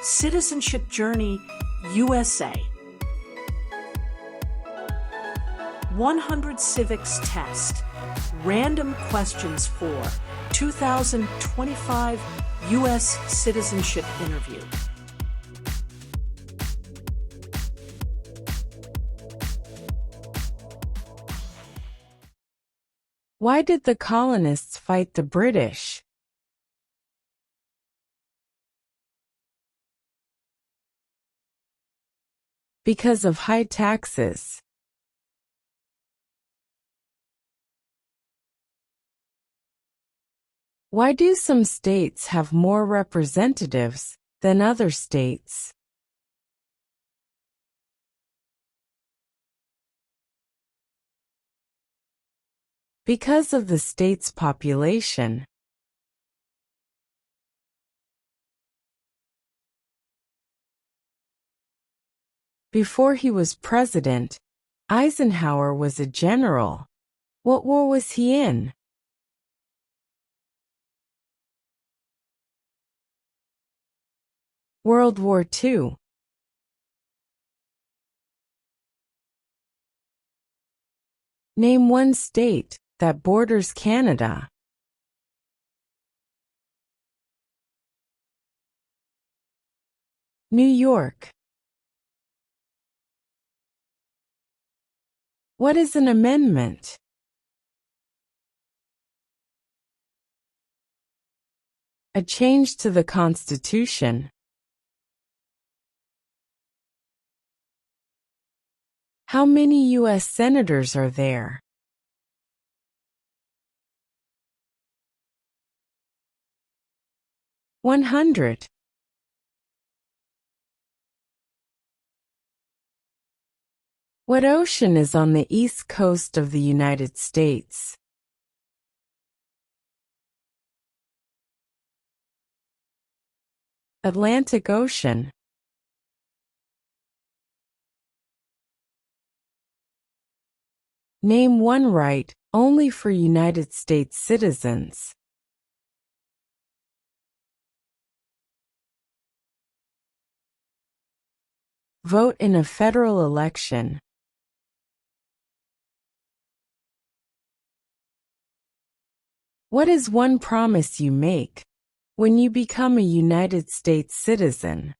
Citizenship Journey, USA. 100 Civics Test. Random questions for 2025 U.S. Citizenship Interview. Why did the colonists fight the British? Because of high taxes. Why do some states have more representatives than other states? Because of the state's population. Before he was president, Eisenhower was a general. What war was he in? World War II. Name one state that borders Canada. New York. What is an amendment? A change to the Constitution. How many U.S. senators are there? $100. What ocean is on the east coast of the United States? Atlantic Ocean. Name one right only for United States citizens. Vote in a federal election. What is one promise you make when you become a United States citizen?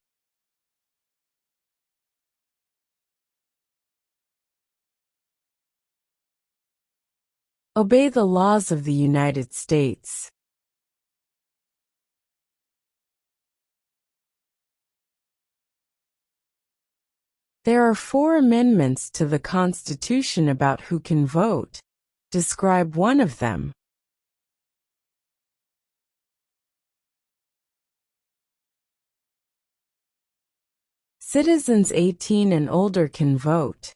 Obey the laws of the United States. There are 4 amendments to the Constitution about who can vote. Describe one of them. Citizens 18 and older can vote.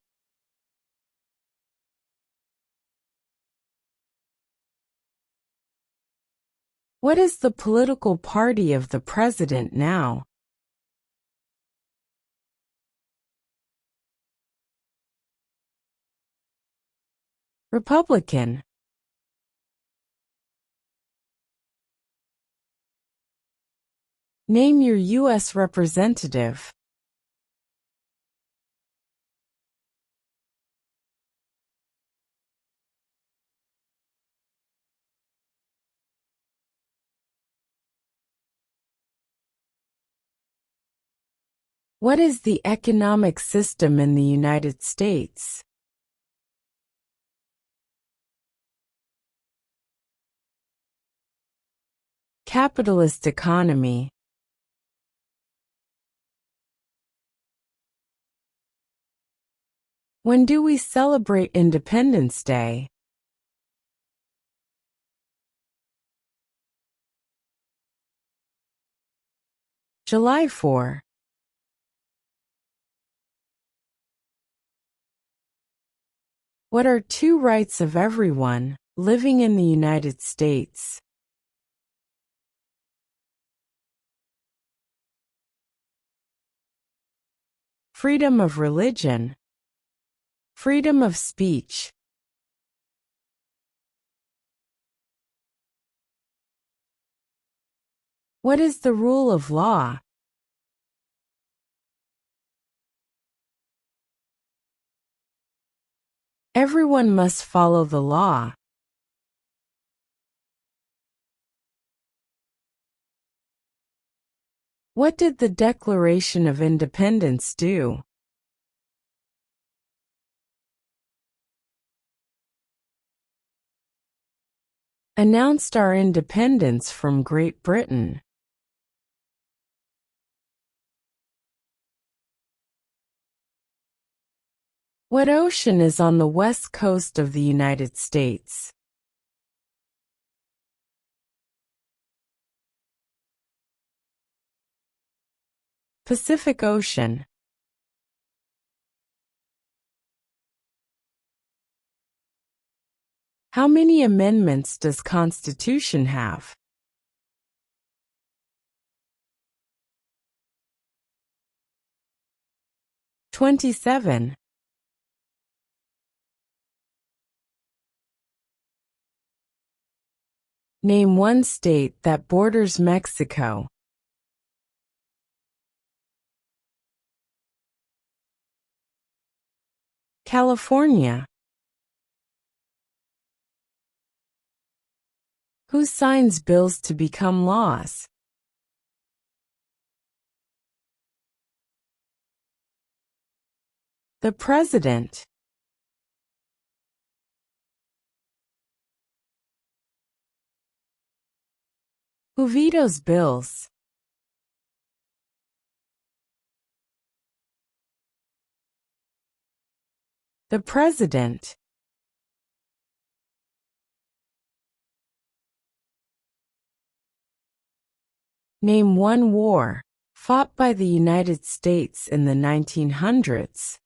What is the political party of the president now? Republican. Name your U.S. representative. What is the economic system in the United States? Capitalist economy. When do we celebrate Independence Day? July 4. What are 2 rights of everyone living in the United States? Freedom of religion. Freedom of speech. What is the rule of law? Everyone must follow the law. What did the Declaration of Independence do? Announced our independence from Great Britain. What ocean is on the west coast of the United States? Pacific Ocean. How many amendments does Constitution have? 27. Name one state that borders Mexico. California. Who signs bills to become laws? The President. Who vetoes bills? The President. Name one war fought by the United States in the 1900s.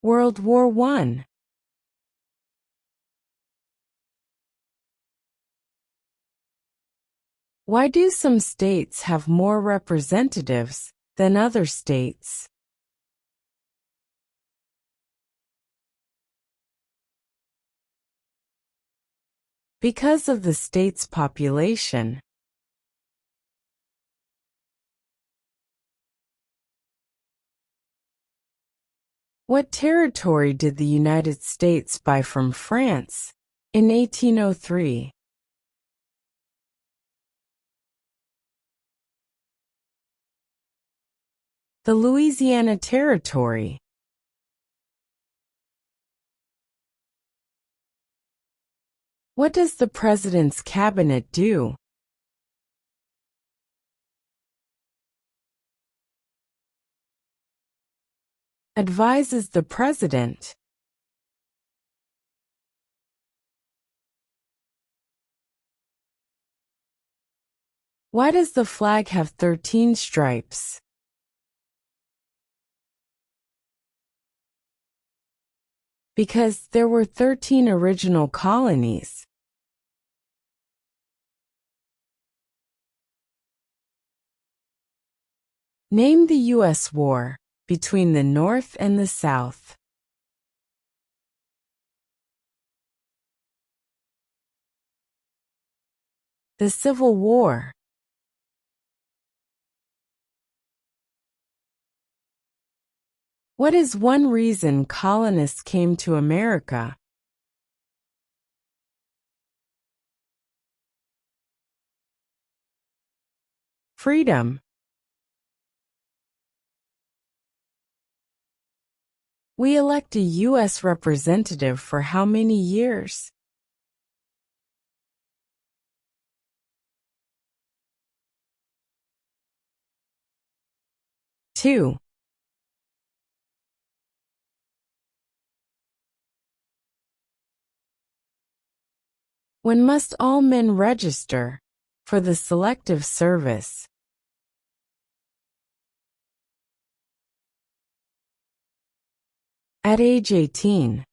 World War I. Why do some states have more representatives than other states? Because of the state's population. What territory did the United States buy from France in 1803? The Louisiana Territory. What does the President's cabinet do? Advises the President. Why does the flag have 13 stripes? Because there were 13 original colonies. Name the U.S. war between the North and the South. The Civil War. What is one reason colonists came to America? Freedom. We elect a U.S. representative for how many years? 2. When must all men register for the Selective Service? At age 18.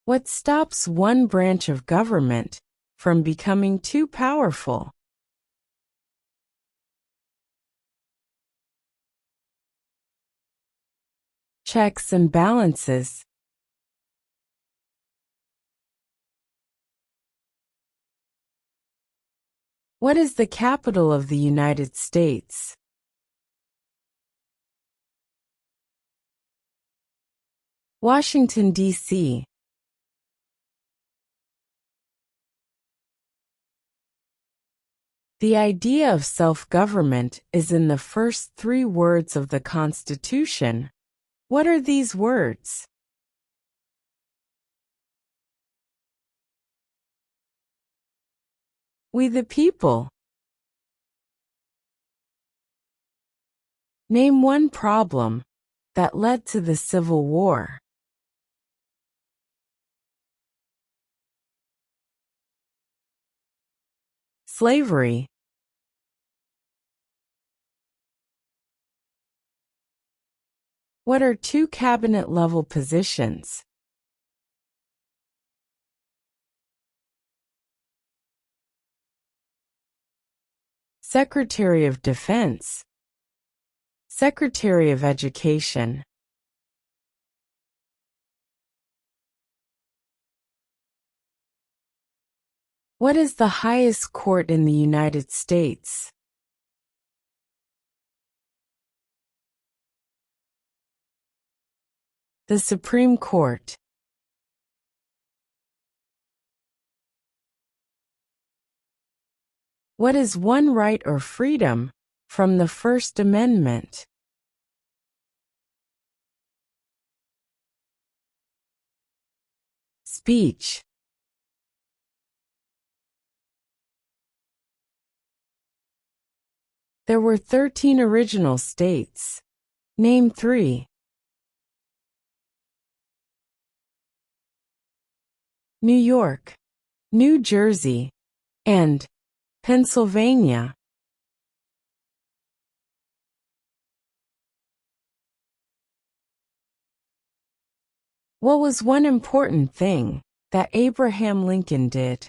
What stops one branch of government from becoming too powerful? Checks and balances. What is the capital of the United States? Washington, D.C. The idea of self-government is in the first 3 words of the Constitution. What are these words? We the people. Name one problem that led to the Civil War. Slavery. What are 2 cabinet-level positions? Secretary of Defense. Secretary of Education. What is the highest court in the United States? The Supreme Court. What is one right or freedom from the First Amendment? Speech. There were 13 original states. Name 3. New York, New Jersey, and Pennsylvania. What was one important thing that Abraham Lincoln did?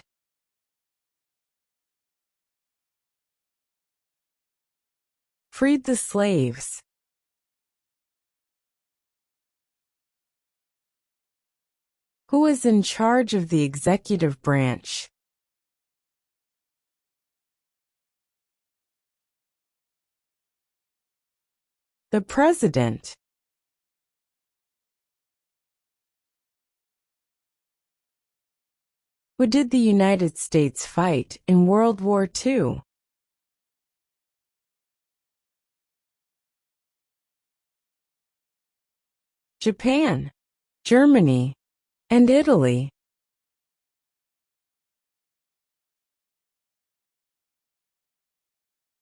Freed the slaves. Who was in charge of the executive branch? The President. Who did the United States fight in World War II? Japan, Germany, and Italy.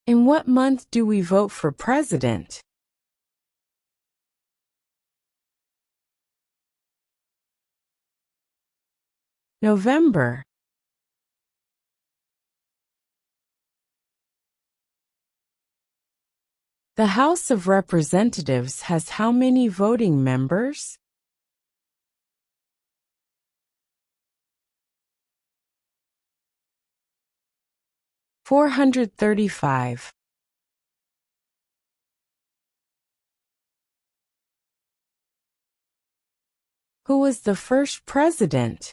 In what month do we vote for president? November. The House of Representatives has how many voting members? $435. Who was the first president?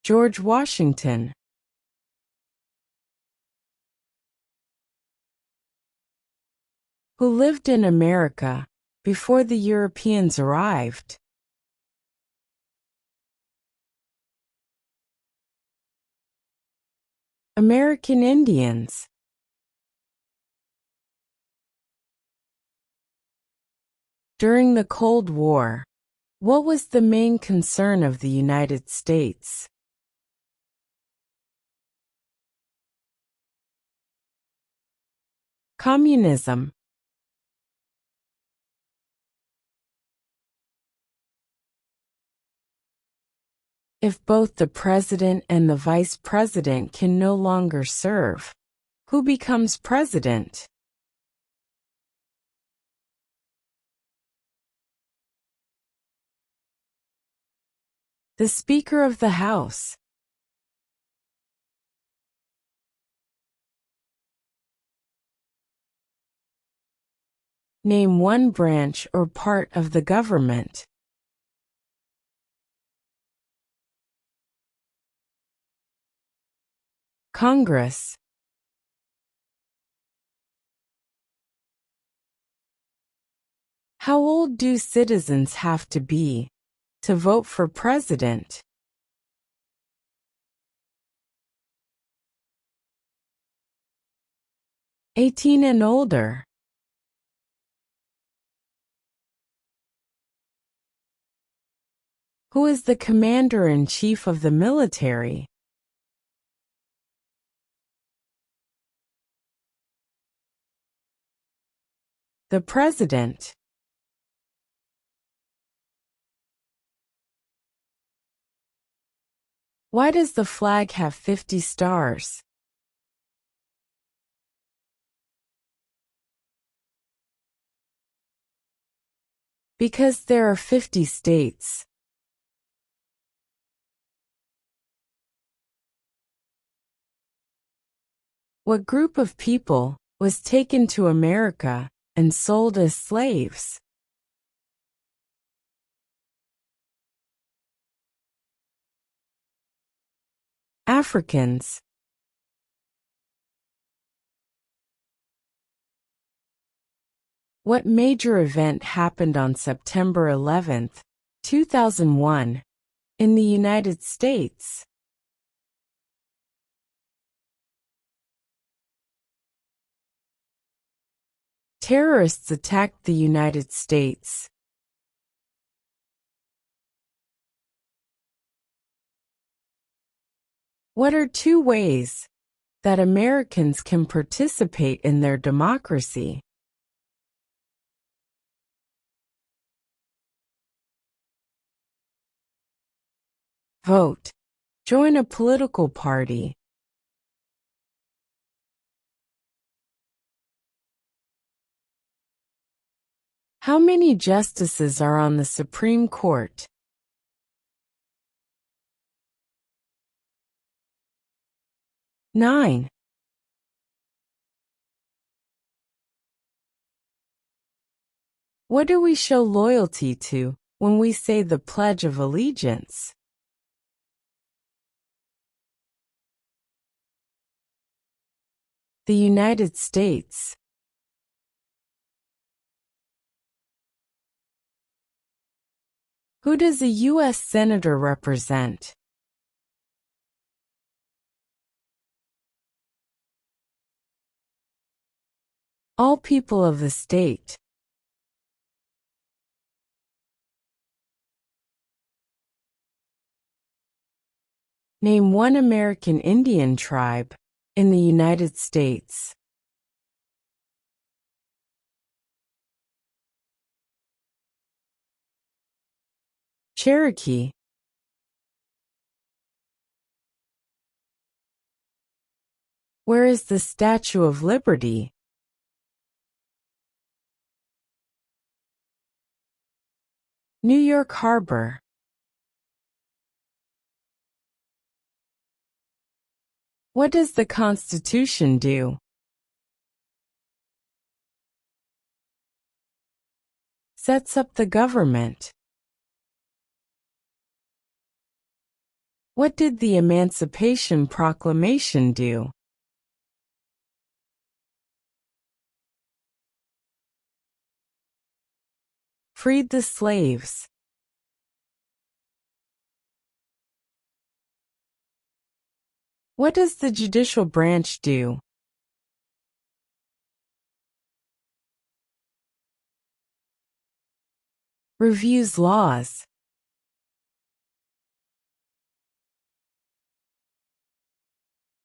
George Washington. Who lived in America before the Europeans arrived? American Indians. During the Cold War, what was the main concern of the United States? Communism. If both the president and the vice president can no longer serve, who becomes president? The Speaker of the House. Name one branch or part of the government. Congress. How old do citizens have to be to vote for president? 18 and older. Who is the commander-in-chief of the military? The president. Why does the flag have 50 stars? Because there are 50 states. What group of people was taken to America and sold as slaves? Africans. What major event happened on September 11, 2001, in the United States? Terrorists attacked the United States. What are two ways that Americans can participate in their democracy? Vote. Join a political party. How many justices are on the Supreme Court? 9. What do we show loyalty to when we say the Pledge of Allegiance? The United States. Who does a U.S. Senator represent? All people of the state. Name one American Indian tribe in the United States. Cherokee. Where is the Statue of Liberty? New York Harbor. What does the Constitution do? Sets up the government. What did the Emancipation Proclamation do? Freed the slaves. What does the judicial branch do? Reviews laws.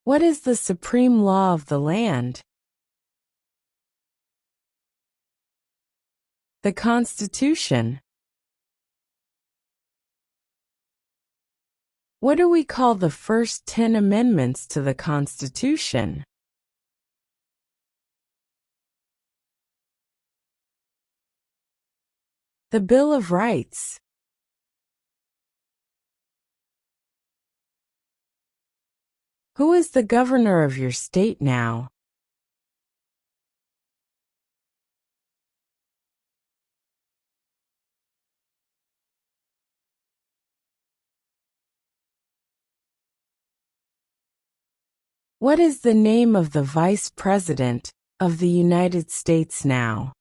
What is the supreme law of the land? The Constitution. What do we call the first 10 amendments to the Constitution? The Bill of Rights. Who is the governor of your state now? What is the name of the Vice President of the United States now?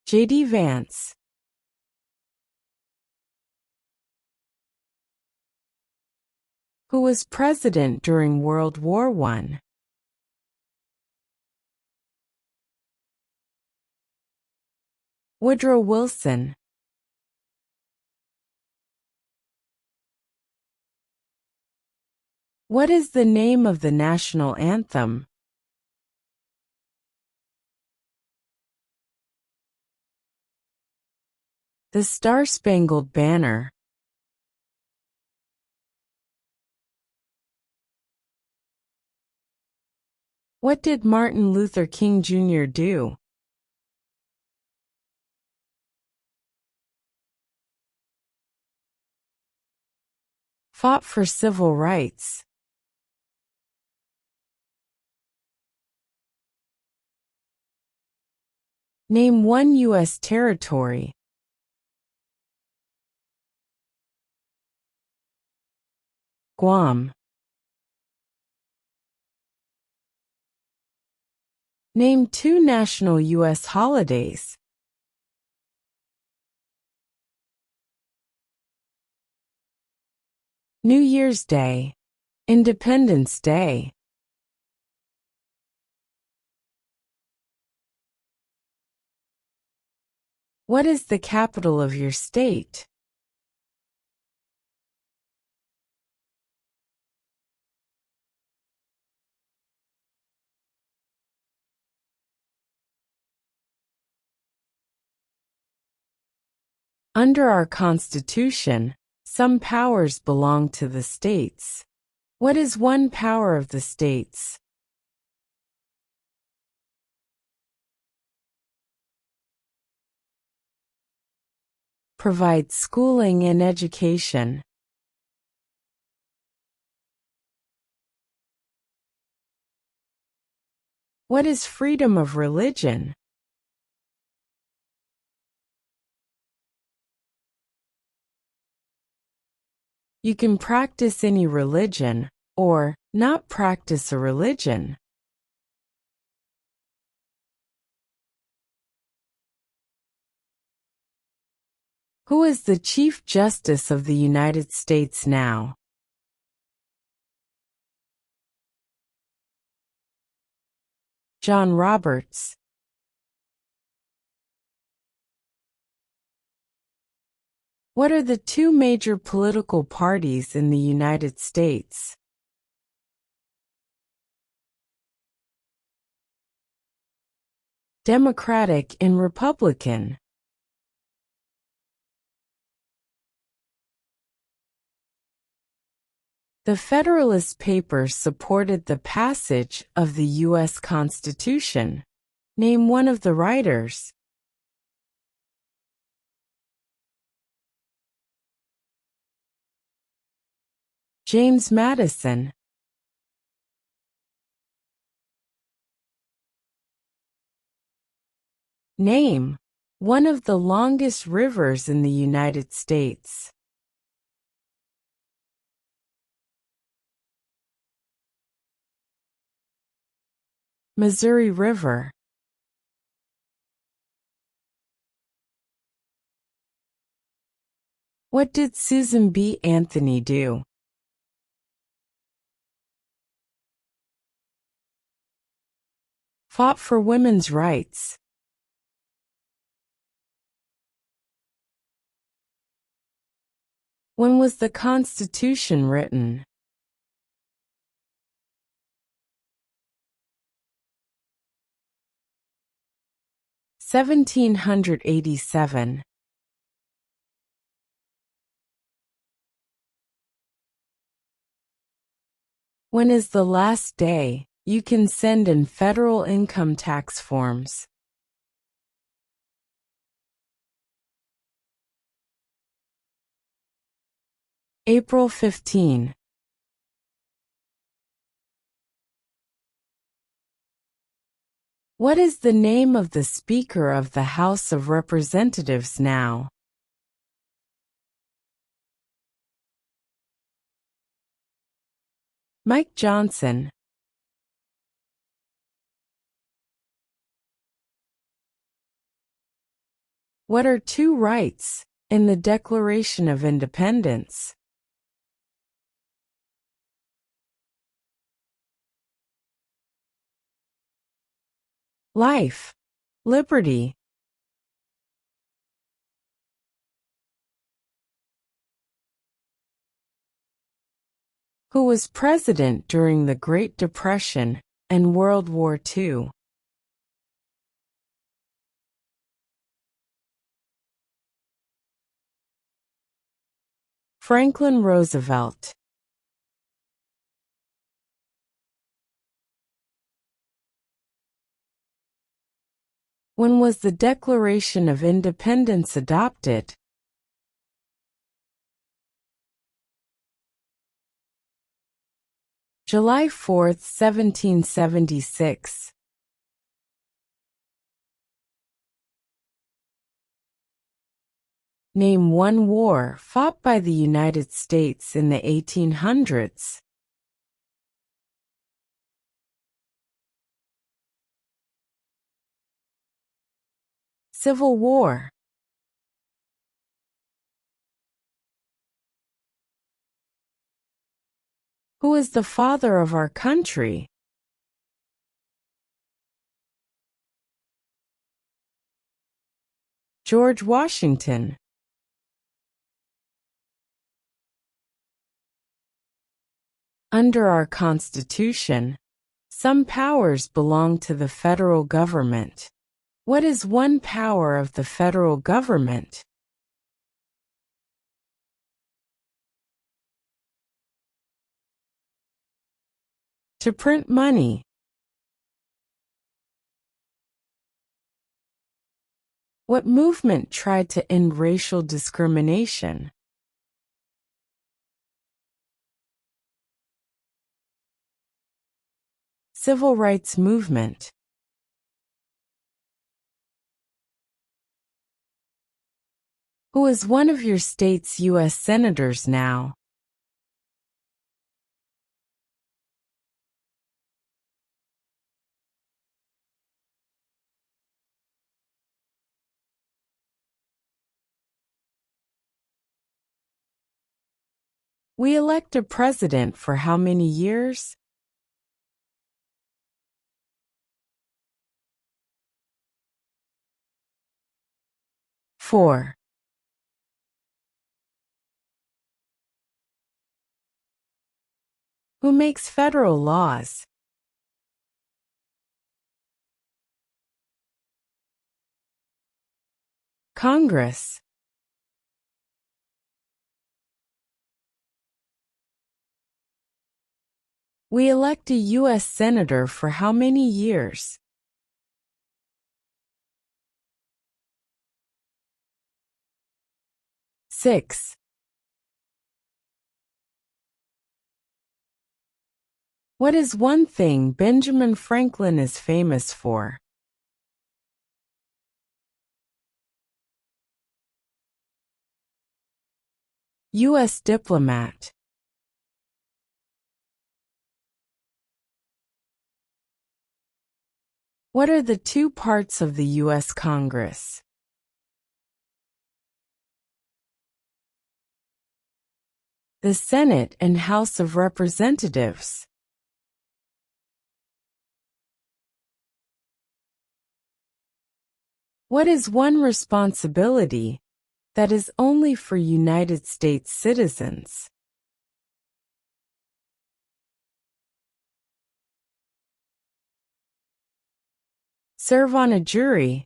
J.D. Vance. Who was president during World War I? Woodrow Wilson. What is the name of the national anthem? The Star-Spangled Banner. What did Martin Luther King Jr. do? Fought for civil rights. Name one U.S. territory. Guam. Name two national U.S. holidays. New Year's Day. Independence Day. What is the capital of your state? Under our Constitution, some powers belong to the states. What is one power of the states? Provide schooling and education. What is freedom of religion? You can practice any religion, or not practice a religion. Who is the Chief Justice of the United States now? John Roberts. What are the two major political parties in the United States? Democratic and Republican. The Federalist Papers supported the passage of the U.S. Constitution. Name one of the writers. James Madison. Name one of the longest rivers in the United States. Missouri River. What did Susan B. Anthony do? Fought for women's rights. When was the Constitution written? (1787). When is the last day you can send in federal income tax forms? April 15. What is the name of the Speaker of the House of Representatives now? Mike Johnson. What are two rights in the Declaration of Independence? Life, liberty. Who was president during the Great Depression and World War II? Franklin Roosevelt. When was the Declaration of Independence adopted? July 4, 1776. Name one war fought by the United States in the 1800s. Civil War. Who is the father of our country? George Washington. Under our Constitution, some powers belong to the federal government. What is one power of the federal government? To print money. What movement tried to end racial discrimination? Civil rights movement. Who is one of your state's U.S. senators now? We elect a president for how many years? 4. Who makes federal laws? Congress. We elect a U.S. senator for how many years? 6. What is one thing Benjamin Franklin is famous for? U.S. diplomat. What are the two parts of the U.S. Congress? The Senate and House of Representatives. What is one responsibility that is only for United States citizens? Serve on a jury.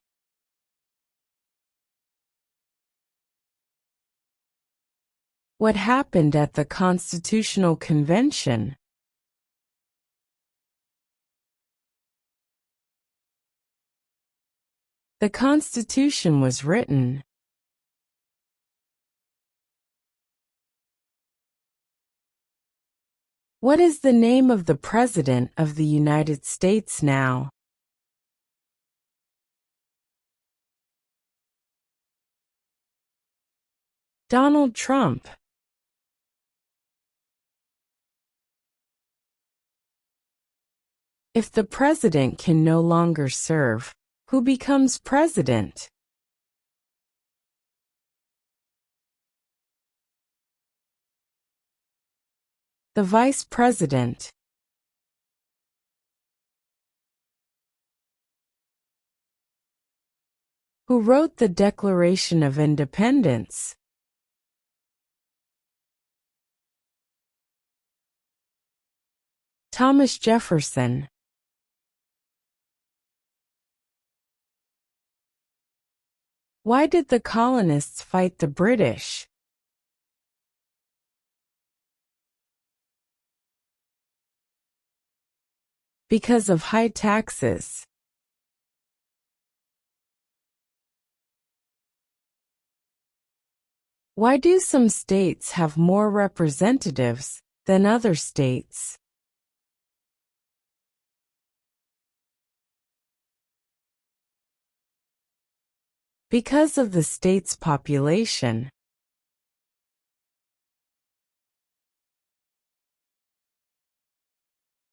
What happened at the Constitutional Convention? The Constitution was written. What is the name of the President of the United States now? Donald Trump. If the president can no longer serve, who becomes president? The vice president. Who wrote the Declaration of Independence? Thomas Jefferson. Why did the colonists fight the British? Because of high taxes. Why do some states have more representatives than other states? Because of the state's population.